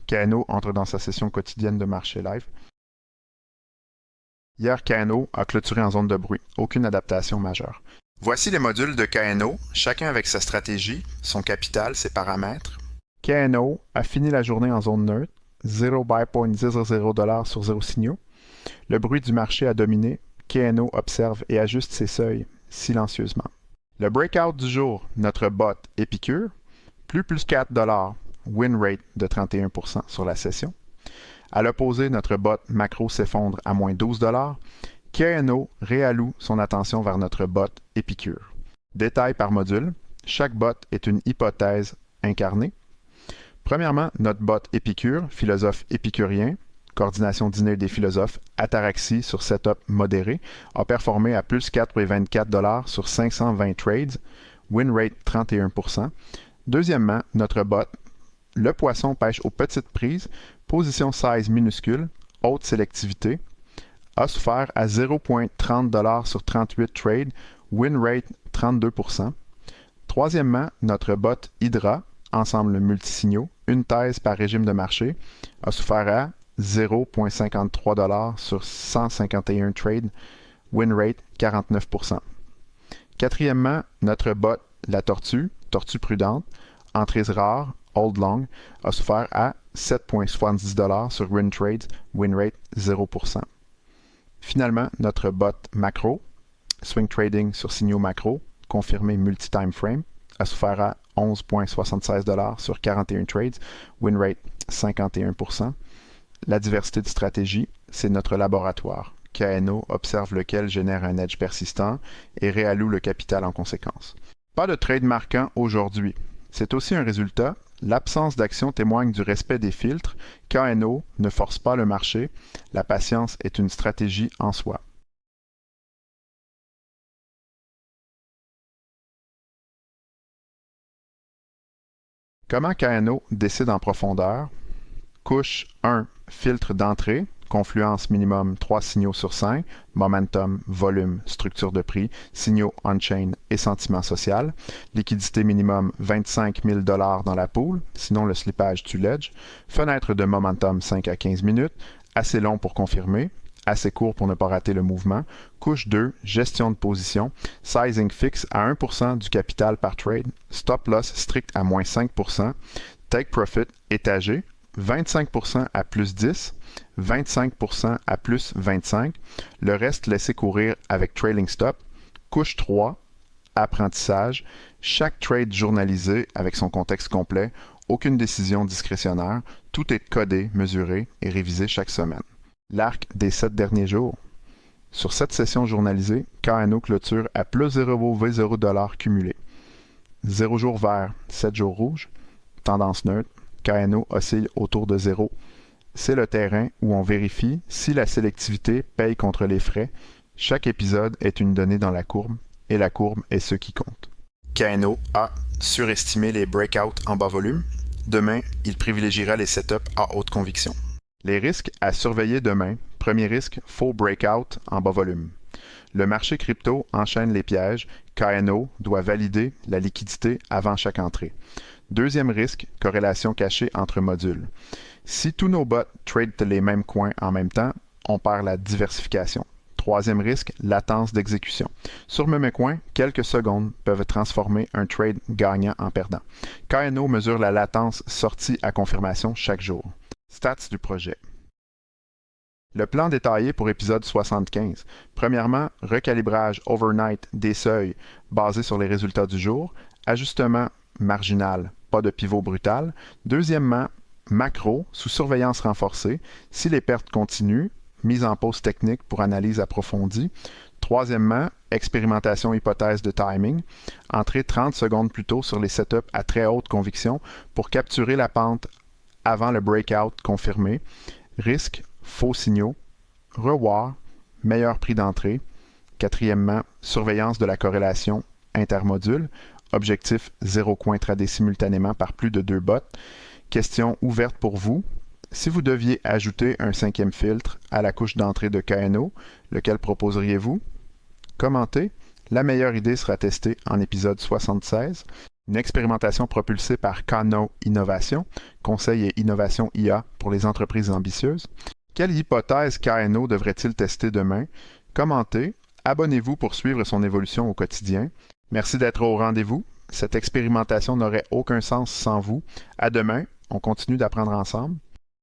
KNO entre dans sa session quotidienne de marché live. Hier, KNO a clôturé en zone de bruit. Aucune adaptation majeure. Voici les modules de KNO, chacun avec sa stratégie, son capital, ses paramètres. KNO a fini la journée en zone neutre, 0 buy.00$ sur 0 signaux. Le bruit du marché a dominé. KNO observe et ajuste ses seuils silencieusement. Le breakout du jour, notre bot Épicure, plus 4$, win rate de 31% sur la session. À l'opposé, notre bot macro s'effondre à moins 12$. KNO réalloue son attention vers notre bot Épicure. Détail par module, chaque bot est une hypothèse incarnée. Premièrement, notre bot Épicure, philosophe épicurien, coordination dîner des philosophes, ataraxie sur setup modéré, a performé à plus 4,24$ sur 520 trades, win rate 31%. Deuxièmement, notre bot, le poisson pêche aux petites prises, position size minuscule, haute sélectivité, a souffert à 0,30$ sur 38 trades, win rate 32%. Troisièmement, notre bot Hydra, ensemble multisignaux, une thèse par régime de marché, a souffert à 0,53$ sur 151 trades, win rate 49%. Quatrièmement, notre bot La Tortue, tortue prudente, entrées rares, hold long, a souffert à 7,70$ sur win trades, win rate 0%. Finalement, notre bot Macro, swing trading sur signaux macro, confirmé multi-time frame, a souffert à 11,76$ sur 41 trades, win rate 51%. La diversité de stratégies, c'est notre laboratoire. KNO observe lequel génère un edge persistant et réalloue le capital en conséquence. Pas de trade marquant aujourd'hui. C'est aussi un résultat. L'absence d'action témoigne du respect des filtres. KNO ne force pas le marché. La patience est une stratégie en soi. Comment KNO décide en profondeur? Couche 1, filtre d'entrée, confluence minimum 3 signaux sur 5, momentum, volume, structure de prix, signaux on-chain et sentiment social, liquidité minimum 25 000$ dans la pool, sinon le slippage tue l'edge, fenêtre de momentum 5 à 15 minutes, assez long pour confirmer, assez court pour ne pas rater le mouvement, couche 2, gestion de position, sizing fixe à 1% du capital par trade, stop loss strict à moins 5%, take profit étagé, 25% à plus 10, 25% à plus 25, le reste laissé courir avec trailing stop, couche 3, apprentissage, chaque trade journalisé avec son contexte complet, aucune décision discrétionnaire, tout est codé, mesuré et révisé chaque semaine. L'arc des 7 derniers jours. Sur cette session journalisée, KNO clôture à plus 0,0$ cumulé. 0 jour vert, 7 jours rouges, tendance neutre, KNO oscille autour de 0. C'est le terrain où on vérifie si la sélectivité paye contre les frais. Chaque épisode est une donnée dans la courbe, et la courbe est ce qui compte. KNO a surestimé les breakouts en bas volume. Demain, il privilégiera les setups à haute conviction. Les risques à surveiller demain. Premier risque, faux breakout en bas volume. Le marché crypto enchaîne les pièges. KNO doit valider la liquidité avant chaque entrée. Deuxième risque, corrélation cachée entre modules. Si tous nos bots tradent les mêmes coins en même temps, on perd la diversification. Troisième risque, latence d'exécution. Sur le même coin, quelques secondes peuvent transformer un trade gagnant en perdant. KNO mesure la latence sortie à confirmation chaque jour. Stats du projet. Le plan détaillé pour épisode 75. Premièrement, recalibrage overnight des seuils basés sur les résultats du jour. Ajustement marginal, pas de pivot brutal. Deuxièmement, macro, sous surveillance renforcée. Si les pertes continuent, mise en pause technique pour analyse approfondie. Troisièmement, expérimentation hypothèse de timing. Entrer 30 secondes plus tôt sur les setups à très haute conviction pour capturer la pente avant le breakout confirmé. Risque, faux signaux. Reward, meilleur prix d'entrée. Quatrièmement, surveillance de la corrélation intermodule. Objectif 0 coin tradé simultanément par plus de 2 bots. Question ouverte pour vous. Si vous deviez ajouter un cinquième filtre à la couche d'entrée de KNO, lequel proposeriez-vous? Commentez. La meilleure idée sera testée en épisode 76. Une expérimentation propulsée par Kano Innovation, conseil et innovation IA pour les entreprises ambitieuses. Quelle hypothèse KNO devrait-il tester demain? Commentez, abonnez-vous pour suivre son évolution au quotidien. Merci d'être au rendez-vous. Cette expérimentation n'aurait aucun sens sans vous. À demain, on continue d'apprendre ensemble.